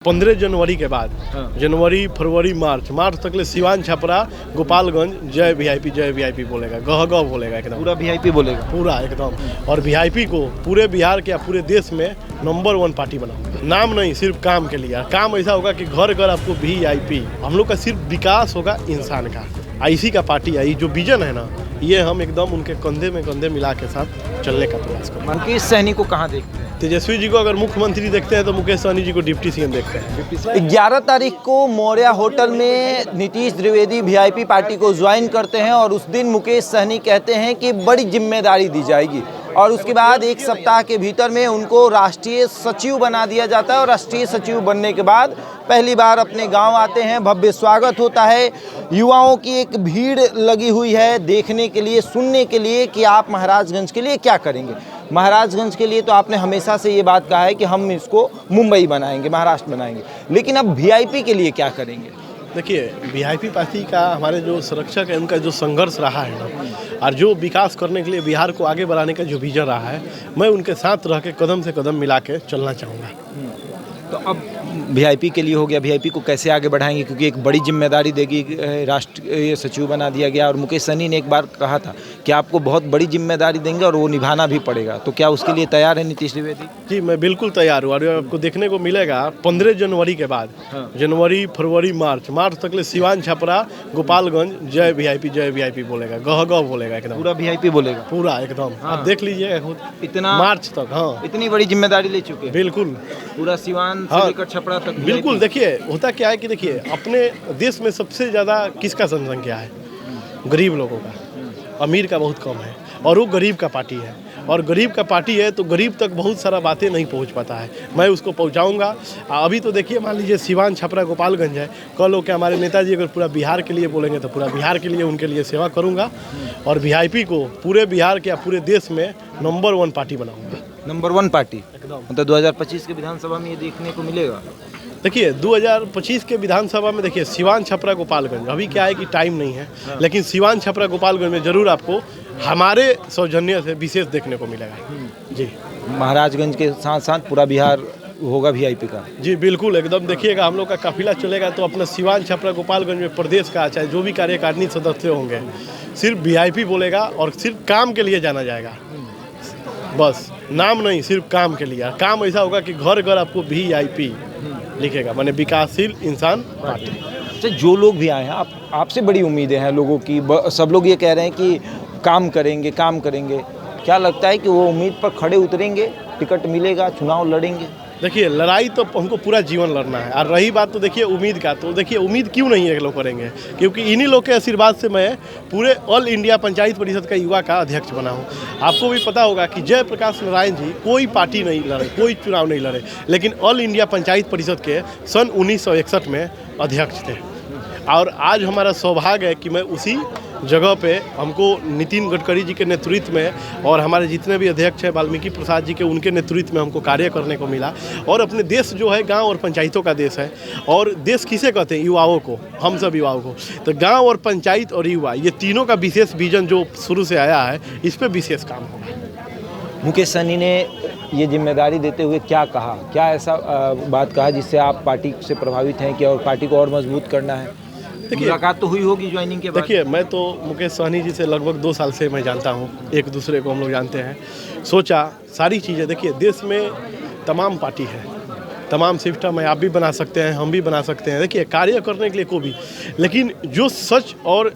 15 जनवरी के बाद जनवरी फरवरी मार्च तक सिवान छपरा गोपालगंज जय वीआईपी बोलेगा, गह गह बोलेगा, एकदम पूरा वीआईपी बोलेगा पूरा एकदम। और वीआईपी को पूरे बिहार के या पूरे देश में नंबर 1 पार्टी बनाऊंगा। नाम नहीं, सिर्फ काम के लिए। काम ऐसा होगा कि घर घर आपको वीआईपी। हम लोग का सिर्फ विकास होगा इंसान का। आईसी का पार्टी आई जो विजन है ना, ये हम एकदम उनके कंधे में कंधे मिला के साथ चलने का प्रयास करेंगे। मुकेश सहनी को कहाँ देखते हैं? तेजस्वी जी को अगर मुख्यमंत्री देखते हैं तो मुकेश सहनी जी को डिप्टी सीएम देखते हैं। 11 तारीख को मौर्य होटल में नीतीश द्विवेदी वीआईपी पार्टी को ज्वाइन करते हैं और उस दिन मुकेश सहनी कहते हैं कि बड़ी जिम्मेदारी दी जाएगी और उसके बाद एक सप्ताह के भीतर में उनको राष्ट्रीय सचिव बना दिया जाता है और राष्ट्रीय सचिव बनने के बाद पहली बार अपने गांव आते हैं। भव्य स्वागत होता है। युवाओं की एक भीड़ लगी हुई है देखने के लिए, सुनने के लिए कि आप महाराजगंज के लिए क्या करेंगे। महाराजगंज के लिए तो आपने हमेशा से ये बात कहा है कि हम इसको मुंबई बनाएंगे, महाराष्ट्र बनाएंगे, लेकिन अब वीआईपी के लिए क्या करेंगे? देखिए, वीआईपी पार्टी का हमारे जो संरक्षक है उनका जो संघर्ष रहा है ना, और जो विकास करने के लिए बिहार को आगे बढ़ाने का जो विजन रहा है, मैं उनके साथ रह के कदम से कदम मिला के चलना चाहूँगा। तो अब वीआईपी के लिए हो गया, वीआईपी को कैसे आगे बढ़ाएंगे, क्योंकि एक बड़ी जिम्मेदारी देगी, राष्ट्रीय सचिव बना दिया गया और मुकेश सहनी ने एक बार कहा था कि आपको बहुत बड़ी जिम्मेदारी देंगे और वो निभाना भी पड़ेगा, तो क्या उसके लिए तैयार है नीतीश द्विवेदी? जी, मैं बिल्कुल तैयार हूँ। और आपको देखने को मिलेगा 15 जनवरी के बाद जनवरी फरवरी मार्च तक सिवान छपरा गोपालगंज जय वीआईपी बोलेगा, गह गह बोलेगा, एकदम पूरा वीआईपी बोलेगा पूरा एकदम। आप देख लीजिएगा खुद, इतना मार्च तक। हाँ, इतनी बड़ी जिम्मेदारी ले चुके हैं। बिल्कुल पूरा सिवान से लेकर छपरा तक। बिल्कुल। देखिए, होता क्या है कि देखिए, अपने देश में सबसे ज़्यादा किसका जनसंख्या है? गरीब लोगों का। अमीर का बहुत कम है और वो गरीब का पार्टी है। और गरीब का पार्टी है तो गरीब तक बहुत सारा बातें नहीं पहुंच पाता है। मैं उसको पहुंचाऊंगा। अभी तो देखिए, मान लीजिए सिवान छपरा गोपालगंज है, कल हो के हमारे नेताजी अगर पूरा बिहार के लिए बोलेंगे तो पूरा बिहार के लिए उनके लिए सेवा करूंगा और वीआईपी को पूरे बिहार के या पूरे देश में नंबर 1 पार्टी बनाऊंगा। नंबर 1 पार्टी एकदम। मतलब 2025 के विधानसभा में ये देखने को मिलेगा। देखिए, 2025 के विधानसभा में देखिए, सिवान छपरा गोपालगंज अभी क्या है कि टाइम नहीं है, लेकिन सिवान छपरा गोपालगंज में जरूर आपको हमारे सौजन्य से विशेष देखने को मिलेगा। जी, महाराजगंज के साथ साथ पूरा बिहार होगा वीआईपी का। जी बिल्कुल, एकदम। देखिएगा, हम लोग का काफिला चलेगा तो अपना सिवान छपरा गोपालगंज में प्रदेश का चाहे जो भी कार्यकारिणी सदस्य होंगे, सिर्फ वीआईपी बोलेगा और सिर्फ काम के लिए जाना जाएगा। बस नाम नहीं, सिर्फ काम के लिए। काम ऐसा होगा कि घर घर आपको वीआईपी लिखेगा, माने विकासशील इंसान पार्टी। अच्छा, जो लोग भी आए हैं, आपसे बड़ी उम्मीदें हैं लोगों की। सब लोग ये कह रहे हैं कि काम करेंगे, काम करेंगे। क्या लगता है कि वो उम्मीद पर खड़े उतरेंगे, टिकट मिलेगा, चुनाव लड़ेंगे? देखिए, लड़ाई तो हमको पूरा जीवन लड़ना है। और रही बात तो देखिए उम्मीद का, तो देखिए उम्मीद क्यों नहीं है लोग करेंगे, क्योंकि इन्हीं लोग के आशीर्वाद से मैं पूरे ऑल इंडिया पंचायत परिषद का युवा का अध्यक्ष बना हूँ। आपको भी पता होगा कि जयप्रकाश नारायण जी कोई पार्टी नहीं लड़े, कोई चुनाव नहीं लड़े, लेकिन ऑल इंडिया पंचायत परिषद के सन 1961 में अध्यक्ष थे। और आज हमारा सौभाग्य है कि मैं उसी जगह पे, हमको नितिन गडकरी जी के नेतृत्व में और हमारे जितने भी अध्यक्ष हैं वाल्मीकि प्रसाद जी के, उनके नेतृत्व में हमको कार्य करने को मिला। और अपने देश जो है गांव और पंचायतों का देश है। और देश किसे कहते हैं? युवाओं को, हम सब युवाओं को। तो गांव और पंचायत और युवा, ये तीनों का विशेष विजन जो शुरू से आया है, इस पर विशेष काम होगा। मुकेश सहनी ने ये जिम्मेदारी देते हुए क्या कहा, क्या ऐसा बात कहा जिससे आप पार्टी से प्रभावित हैं कि और पार्टी को और मजबूत करना है? मुलाकात तो हुई होगी ज्वाइनिंग के बाद। देखिए, मैं तो मुकेश सहनी जी से लगभग 2 साल से मैं जानता हूँ, एक दूसरे को हम लोग जानते हैं। सोचा सारी चीज़ें, देखिए देश में तमाम पार्टी है, तमाम सिस्टम है, आप भी बना सकते हैं, हम भी बना सकते हैं। देखिए, कार्य करने के लिए को भी, लेकिन जो सच और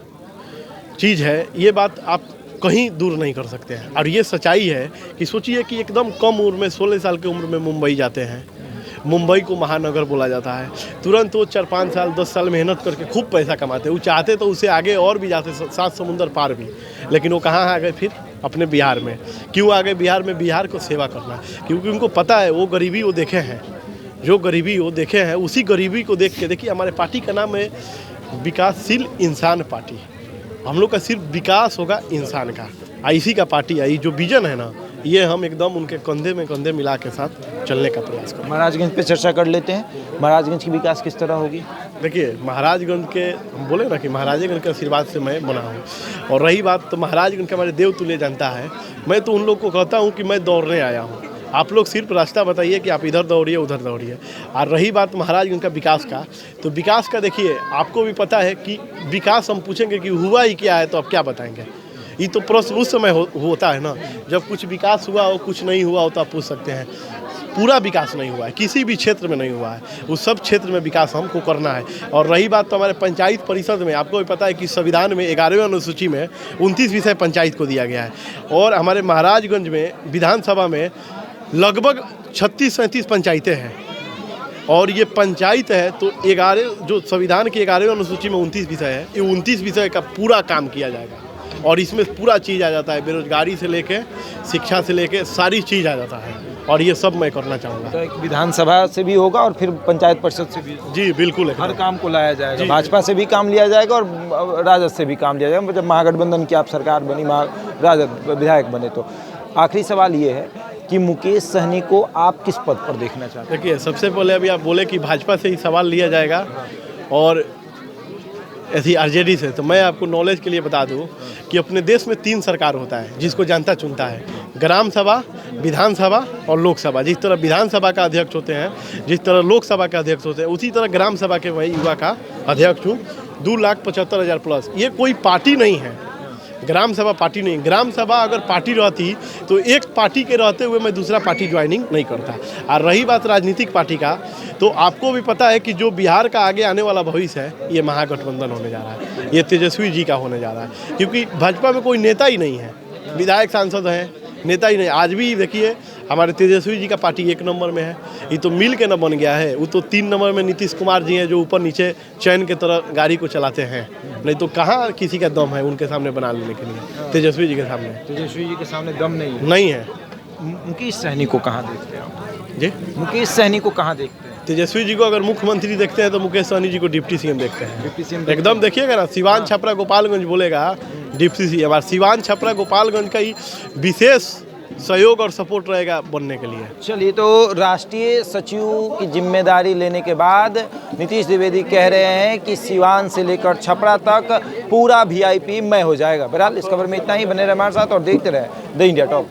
चीज़ है, ये बात आप कहीं दूर नहीं कर सकते हैं। और ये सच्चाई है कि सोचिए कि एकदम कम उम्र में, 16 साल की उम्र में मुंबई जाते हैं। मुंबई को महानगर बोला जाता है। तुरंत वो 4-5 साल 10 साल मेहनत करके खूब पैसा कमाते हैं। वो चाहते तो उसे आगे और भी जाते, 7 समुंदर पार भी, लेकिन वो कहाँ आ गए फिर? अपने बिहार में। क्यों आ गए बिहार में? बिहार को सेवा करना, क्योंकि उनको पता है वो गरीबी वो देखे हैं, जो गरीबी वो देखे हैं, उसी गरीबी को देख के। देखिए, हमारे पार्टी का नाम है विकासशील इंसान पार्टी। हम लोग का सिर्फ विकास होगा इंसान का। आईसी का पार्टी आई जो विजन है ना, ये हम एकदम उनके कंधे में कंधे मिला के साथ चलने का प्रयास करें। महाराजगंज पे चर्चा कर लेते हैं। महाराजगंज की विकास किस तरह होगी? देखिए, महाराजगंज के, हम बोले ना कि महाराजगंज के आशीर्वाद से मैं बना हूँ। और रही बात तो महाराजगंज के हमारे देवतुल्य जनता है, मैं तो उन लोग को कहता हूँ कि मैं दौड़ने आया हूँ। आप लोग सिर्फ रास्ता बताइए कि आप इधर दौड़िए उधर दौड़िए। और रही बात महाराजगंज का विकास का, तो विकास का देखिए, आपको भी पता है कि विकास हम पूछेंगे कि हुआ ही क्या है तो आप क्या बताएंगे। ये तो प्रश्न उस समय होता है ना जब कुछ विकास हुआ हो, कुछ नहीं हुआ हो तो आप पूछ सकते हैं। पूरा विकास नहीं हुआ है, किसी भी क्षेत्र में नहीं हुआ है, उस सब क्षेत्र में विकास हमको करना है। और रही बात तो हमारे पंचायत परिषद में, आपको भी पता है कि संविधान में 11वें अनुसूची में 29 विषय पंचायत को दिया गया है। और हमारे महाराजगंज में विधानसभा में लगभग 36-37 पंचायतें हैं। और ये पंचायत है तो 11 जो संविधान की 11वें अनुसूची में 29 विषय है, ये 29 विषय का पूरा काम किया जाएगा। और इसमें पूरा चीज़ आ जाता है, बेरोजगारी से लेके शिक्षा से लेके सारी चीज़ आ जाता है। और ये सब मैं करना चाहूँगा। तो एक विधानसभा से भी होगा और फिर पंचायत परिषद से भी। जी बिल्कुल, हर काम को लाया जाएगा, भाजपा से भी काम लिया जाएगा और राजद से भी काम लिया जाएगा। जब महागठबंधन की आप सरकार बनी, राजद विधायक बने, तो आखिरी सवाल ये है कि मुकेश सहनी को आप किस पद पर देखना चाहते हैं? देखिए, सबसे पहले अभी आप बोले कि भाजपा से ही सवाल लिया जाएगा और ऐसी आरजेडी से, तो मैं आपको नॉलेज के लिए बता दूं कि अपने देश में 3 सरकार होता है जिसको जनता चुनता है, ग्राम सभा, विधानसभा और लोकसभा। जिस तरह विधानसभा का अध्यक्ष होते हैं, जिस तरह लोकसभा का अध्यक्ष होते हैं, उसी तरह ग्राम सभा के वही युवा का अध्यक्ष हूँ। 2,75,000 प्लस। ये कोई पार्टी नहीं है, ग्राम सभा पार्टी नहीं। ग्राम सभा अगर पार्टी रहती तो एक पार्टी के रहते हुए मैं दूसरा पार्टी ज्वाइनिंग नहीं करता। और रही बात राजनीतिक पार्टी का, तो आपको भी पता है कि जो बिहार का आगे आने वाला भविष्य है ये महागठबंधन होने जा रहा है, ये तेजस्वी जी का होने जा रहा है। क्योंकि भाजपा में कोई नेता ही नहीं है, विधायक सांसद हैं, नेता ही नहीं। आज भी देखिए हमारे तेजस्वी जी का पार्टी 1 नंबर में है, ये तो मिल के न बन गया है। वो तो 3 नंबर में नीतीश कुमार जी हैं जो ऊपर नीचे चैन की तरह गाड़ी को चलाते हैं, नहीं तो कहाँ किसी का दम है उनके सामने बना लेने के लिए। तेजस्वी जी के सामने, तेजस्वी जी के सामने दम नहीं है। मुकेश सहनी को कहाँ देखते हैं आप? जी, मुकेश सहनी को कहाँ देखते हैं? तेजस्वी जी को अगर मुख्यमंत्री देखते हैं तो मुकेश सहनी जी को डिप्टी सीएम देखते हैं। डिप्टी सीएम एकदम देखिएगा ना, सिवान छपरा गोपालगंज बोलेगा डिप्टी सीएम, और सिवान छपरा गोपालगंज का ही विशेष सहयोग और सपोर्ट रहेगा बनने के लिए। चलिए, तो राष्ट्रीय सचिव की जिम्मेदारी लेने के बाद नीतीश द्विवेदी कह रहे हैं कि सिवान से लेकर छपरा तक पूरा VIP मय हो जाएगा। बहरहाल इस खबर में इतना ही। बने रहे हमारे साथ और देखते रहे द इंडिया टॉक।